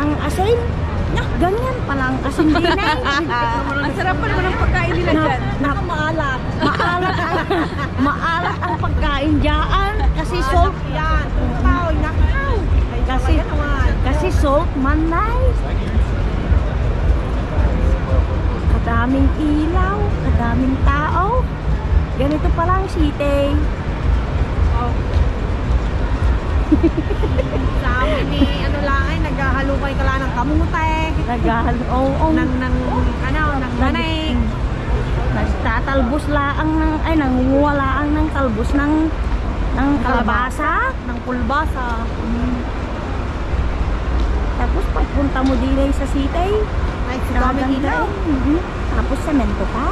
ng asin. Ganyan palang asin din eh. Ang sarap pa naman ang pagkain nila dyan. Maalat. Maalat ang pagkain dyan. Kasi salt. Yan. Tao, nakaw. Kasi salt man nice. Kadaming ilaw, kadaming tao. Ganito palang city. Sa amin ni ano lang ay naghahalukay ka lang ng kamute. Ng nanay. Nagtatalbos laang ng nangunguha laang ng talbos ng kalabasa, ng pulbasa. Tapos pagpunta mo din sa city, Ay, sa dami ilaw. tapos semento pa.